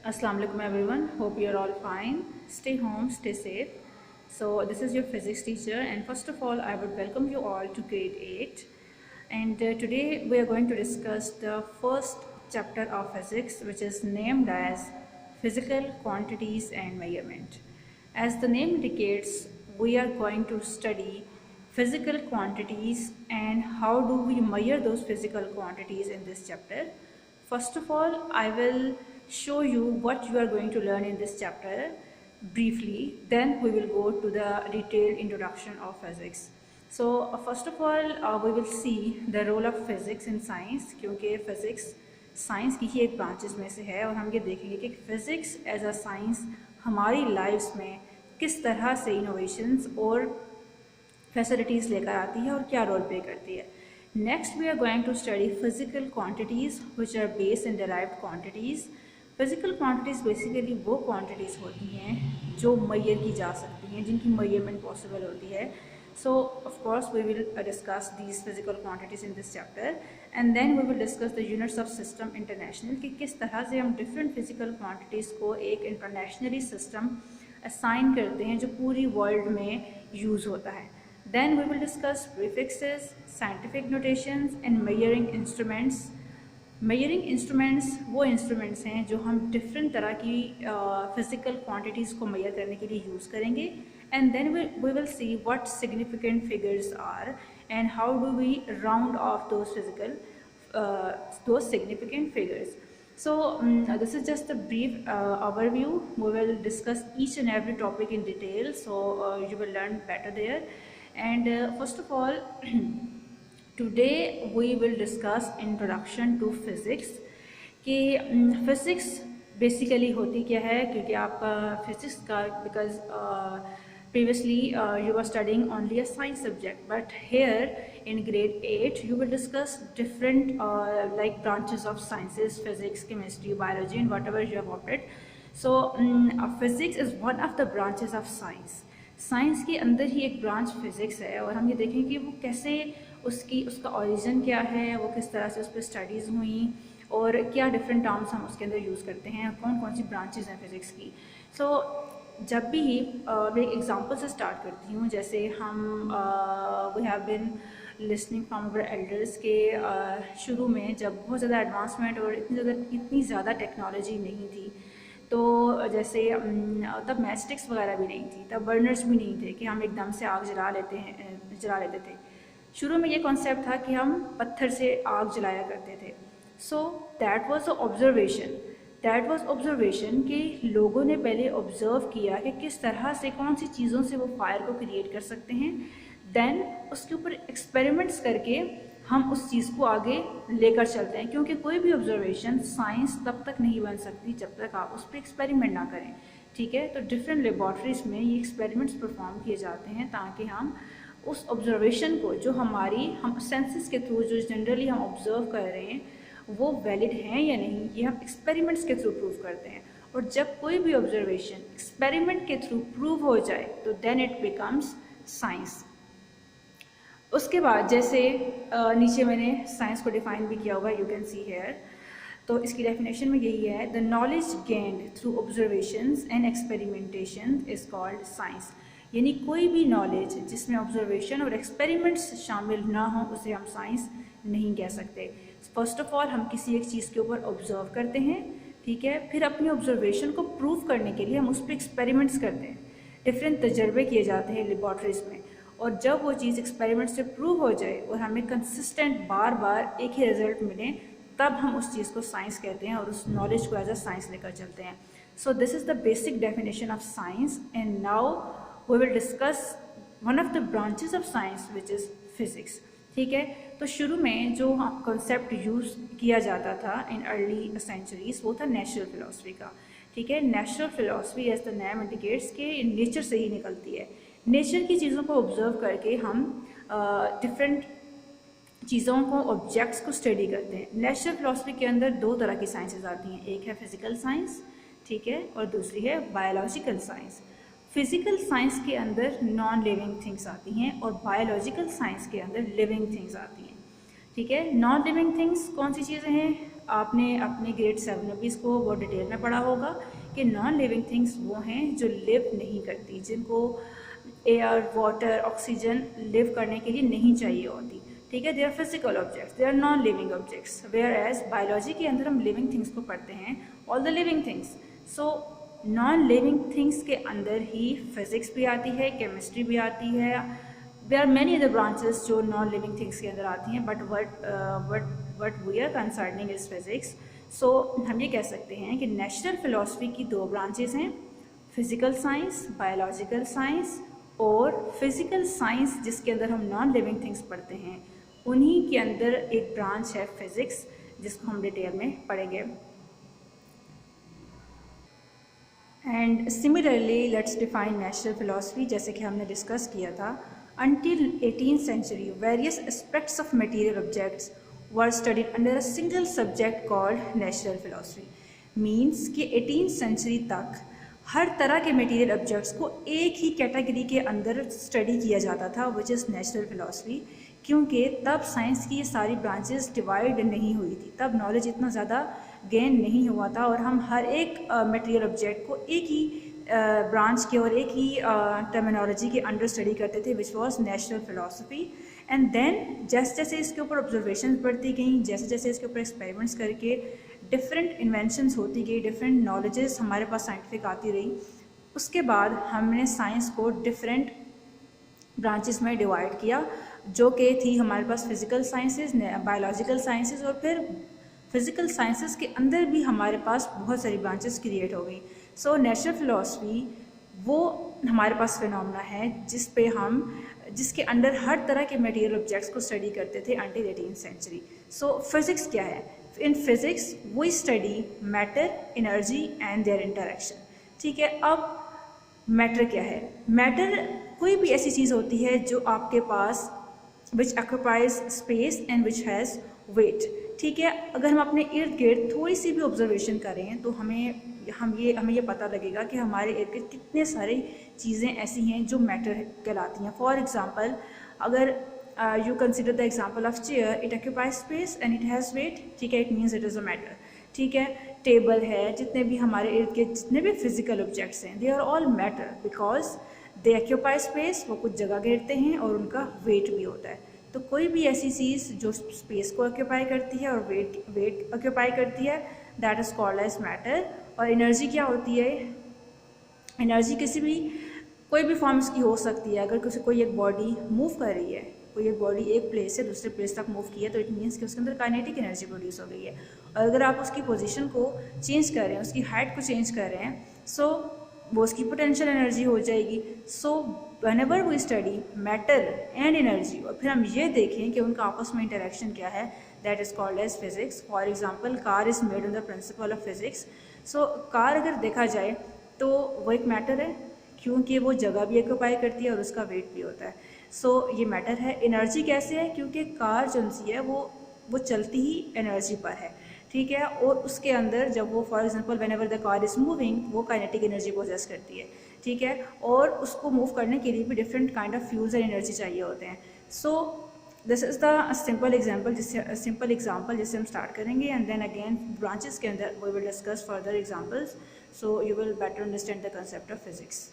Assalamu alaikum everyone. Hope you're all fine. Stay home, stay safe. So this is your physics teacher, and first of all I would welcome you all to grade 8. And today we are going to discuss the first chapter of physics, which is named as physical quantities and measurement. As the name indicates, we are going to study physical quantities and how do we measure those physical quantities in this chapter. First of all, I will show you what you are going to learn in this chapter briefly, then we will go to the detailed introduction of physics. So first of all we will see the role of physics in science, क्योंकि physics science की ही एक branches में से है और हम ये देखेंगे कि फिज़िक्स एज अ साइंस हमारी लाइफ्स में किस तरह से इनोवेशंस और फैसिलिटीज़ लेकर आती है और क्या रोल प्ले करती है. Next we are going to study physical quantities which are based in derived quantities. Physical quantities basically वो क्वांटिटीज़ होती हैं जो मेजर की जा सकती हैं, जिनकी मेजरमेंट पॉसिबल होती है. So of course we will discuss these physical quantities in this chapter, and then we will discuss the units of system international कि किस तरह से हम different physical quantities को एक internationally system assign करते हैं जो पूरी world में use होता है. Then we will discuss prefixes, scientific notations and measuring instruments. Measuring instruments वो इंस्ट्रूमेंट्स हैं जो हम डिफरेंट तरह की फिज़िकल क्वांटिटीज़ को मेजर करने के लिए यूज़ करेंगे. And then we will see what significant figures are and how do we round off those significant figures. So this is just a brief overview. We will discuss each and every topic in detail, so you will learn better there. And first of all today we will discuss introduction to physics कि physics basically होती क्या है, क्योंकि आपका physics का because previously you were studying only a science subject, but here in grade 8 you will discuss different like branches of sciences, physics, chemistry, biology and whatever you have opted. So physics is one of the branches of science. Science के अंदर ही एक branch physics है और हम ये देखें कि वो कैसे उसका ओरिजिन क्या है, वो किस तरह से उस पर स्टडीज़ हुई और क्या डिफरेंट टर्म्स हम उसके अंदर यूज़ करते हैं, कौन कौन सी ब्रांचेस हैं फिज़िक्स की. सो जब भी मैं एक एग्जांपल से स्टार्ट करती हूँ, जैसे हम we have been listening from our elders के शुरू में जब बहुत ज़्यादा एडवांसमेंट और इतनी ज़्यादा टेक्नोलॉजी नहीं थी, तो जैसे तब मैच स्टिक्स वगैरह भी नहीं थी, तब बर्नर्स भी नहीं थे कि हम एकदम से आग जला लेते थे. शुरू में ये कॉन्सेप्ट था कि हम पत्थर से आग जलाया करते थे. सो दैट वाज ऑब्जर्वेशन कि लोगों ने पहले ऑब्ज़र्व किया कि किस तरह से कौन सी चीज़ों से वो फायर को क्रिएट कर सकते हैं. देन उसके ऊपर एक्सपेरिमेंट्स करके हम उस चीज़ को आगे लेकर चलते हैं, क्योंकि कोई भी ऑब्जर्वेशन साइंस तब तक नहीं बन सकती जब तक आप उस पर एक्सपेरिमेंट ना करें. ठीक है, तो डिफरेंट लेबॉर्ट्रीज़ में ये एक्सपेरिमेंट्स परफॉर्म किए जाते हैं ताकि हम उस ऑब्जर्वेशन को जो हम सेंसेस के थ्रू जो जनरली हम ऑब्जर्व कर रहे हैं वो वैलिड हैं या नहीं, ये हम एक्सपेरिमेंट्स के थ्रू प्रूव करते हैं. और जब कोई भी ऑब्जर्वेशन एक्सपेरिमेंट के थ्रू प्रूव हो जाए तो देन इट बिकम्स साइंस. उसके बाद जैसे नीचे मैंने साइंस को डिफाइन भी किया हुआ है, यू कैन सी हेयर. तो इसकी डेफिनेशन में यही है, the knowledge gained through observations and experimentation is called science. यानी कोई भी नॉलेज जिसमें ऑब्जर्वेशन और एक्सपेरिमेंट्स शामिल ना हो उसे हम साइंस नहीं कह सकते. फर्स्ट ऑफ ऑल हम किसी एक चीज़ के ऊपर ऑब्जर्व करते हैं, ठीक है, फिर अपनी ऑब्जर्वेशन को प्रूव करने के लिए हम उस पर एक्सपेरिमेंट्स करते हैं, डिफरेंट तजर्बे किए जाते हैं लेबॉर्ट्रीज़ में. और जब वो चीज़ एक्सपेरिमेंट से प्रूव हो जाए और हमें कंसिस्टेंट बार बार एक ही रिजल्ट मिले, तब हम उस चीज़ को साइंस कहते हैं और उस नॉलेज को एज अ साइंस लेकर चलते हैं. So this is the basic definition of science. And now we will discuss one of the branches of science which is physics. ठीक है, तो शुरू में जो कॉन्सेप्ट यूज़ किया जाता था इन अर्ली सेंचुरीज वो था नेचुरल फिलॉसफी का. ठीक है, natural philosophy as the name indicates के नेचर से ही निकलती है. नेचर की चीज़ों को ऑब्जर्व करके हम डिफरेंट चीज़ों को, ऑब्जेक्ट्स को स्टडी करते हैं. नेचुरल फिलॉसफी के अंदर दो तरह की साइंसेज आती हैं, एक है फिज़िकल साइंस, ठीक है, और दूसरी है बायोलॉजिकल साइंस. फिज़िकल साइंस के अंदर नॉन लिविंग थिंग्स आती हैं और बायोलॉजिकल साइंस के अंदर लिविंग थिंग्स आती हैं. ठीक है, नॉन लिविंग थिंग्स कौन सी चीज़ें हैं, आपने अपने ग्रेड 7 में भी इसको बहुत डिटेल में पढ़ा होगा कि नॉन लिविंग थिंग्स वो हैं जो लिव नहीं करती, जिनको एयर, वाटर, ऑक्सीजन लिव करने के लिए नहीं चाहिए होती, ठीक है। They are physical objects, they are non living objects. Where as biology के अंदर हम लिविंग थिंग्स को पढ़ते हैं, all the living things. So non living things के अंदर ही फिजिक्स भी आती है, केमिस्ट्री भी आती है, there are many other branches जो नॉन लिविंग थिंग्स के अंदर आती हैं, but what we are concerning is physics. So हम ये कह सकते हैं कि नेचुरल फिलॉसफी की दो ब्रांचेस हैं, फिजिकल साइंस, बायोलॉजिकल साइंस, और फिजिकल साइंस जिसके अंदर हम नॉन लिविंग थिंग्स पढ़ते हैं, उन्हीं के अंदर एक ब्रांच है फिजिक्स, जिसको हम डिटेल में पढ़ेंगे। And similarly let's define natural philosophy, जैसे कि हमने डिस्कस किया था। Until 18th century, various aspects of material objects were studied under a single subject called natural philosophy. Means कि 18th century तक हर तरह के मटेरियल ऑब्जेक्ट्स को एक ही कैटेगरी के अंदर स्टडी किया जाता था, विच इज़ नेचुरल फिलॉसफी, क्योंकि तब साइंस की ये सारी ब्रांचेस डिवाइड नहीं हुई थी, तब नॉलेज इतना ज़्यादा गेन नहीं हुआ था, और हम हर एक मटेरियल ऑब्जेक्ट को एक ही ब्रांच के और एक ही टर्मिनोलॉजी के अंडर स्टडी करते थे, which was natural philosophy. And then जैसे जैसे इसके ऊपर ऑब्जर्वेशन बढ़ती गई, जैसे जैसे इसके ऊपर एक्सपेरिमेंट्स करके डिफरेंट इन्वेंशंस होती गई, डिफरेंट नॉलेजेस हमारे पास साइंटिफिक आती रही, उसके बाद हमने साइंस को डिफरेंट ब्रांचेस में डिवाइड किया, जो कि थी हमारे पास फिजिकल साइंसेज, बायोलॉजिकल साइंसेज, और फिर फिजिकल साइंसेज के अंदर भी हमारे पास बहुत सारी ब्रांचेस क्रिएट हो गई। सो नेचुरल फिलॉसफी वो हमारे पास फिनोमेना है जिसके अंडर हर तरह के मटेरियल ऑब्जेक्ट्स को स्टडी करते थे अंटिल 18th सेंचुरी। सो फिजिक्स क्या है? In physics we study matter, energy and their interaction, ठीक है। अब मैटर क्या है? मैटर कोई भी ऐसी चीज़ होती है जो आपके पास which occupies space and which has weight, ठीक है। अगर हम अपने इर्द गिर्द थोड़ी सी भी ऑब्जर्वेशन करें तो हमें ये पता लगेगा कि हमारे इर्द गिर्द कितने सारी चीज़ें ऐसी हैं जो मैटर कहलाती हैं। फॉर एग्जांपल, अगर you consider the example of chair, it occupies space and it has weight, ठीक है, it means it is a matter, ठीक है। टेबल है, जितने भी हमारे इर्द गिर्द जितने भी फिजिकल ऑब्जेक्ट्स हैं, they are all matter because they occupy space, वो कुछ जगह घेरते हैं और उनका वेट भी होता है। तो कोई भी ऐसी चीज़ जो स्पेस को ऑक्यूपाई करती है और वेट ऑक्यूपाई करती है, that is called as matter. और एनर्जी क्या होती है? एनर्जी कोई भी फॉर्म्स की हो सकती है। अगर कोई एक बॉडी मूव कर रही है, कोई एक बॉडी एक प्लेस से दूसरे प्लेस तक मूव की है, तो इट मीन्स कि उसके अंदर काइनेटिक एनर्जी प्रोड्यूस हो गई है। और अगर आप उसकी पोजीशन को चेंज कर रहे हैं, उसकी हाइट को चेंज कर रहे हैं, सो वो उसकी पोटेंशियल एनर्जी हो जाएगी। So whenever we study matter and energy, और फिर हम ये देखें कि उनका आपस में इंटरेक्शन क्या है, that is called as physics. For example, car is made on the principle of physics. So car अगर देखा जाए तो वो एक मैटर है, क्योंकि वो जगह भी ऑक्यूपाई करती है और उसका वेट भी होता है। सो ये मैटर है। एनर्जी कैसे है? क्योंकि कार जो सी है वो चलती ही एनर्जी पर है, ठीक है। और उसके अंदर जब वो for example whenever the car is moving, वो काइनेटिक एनर्जी पोजेस करती है, ठीक है। और उसको मूव करने के लिए भी different kind of fuels and energy चाहिए होते हैं। So this is the simple example जिससे हम स्टार्ट करेंगे, एंड देन अगेन ब्रांचेस के अंदर we will discuss further examples, so you will better understand the concept of physics.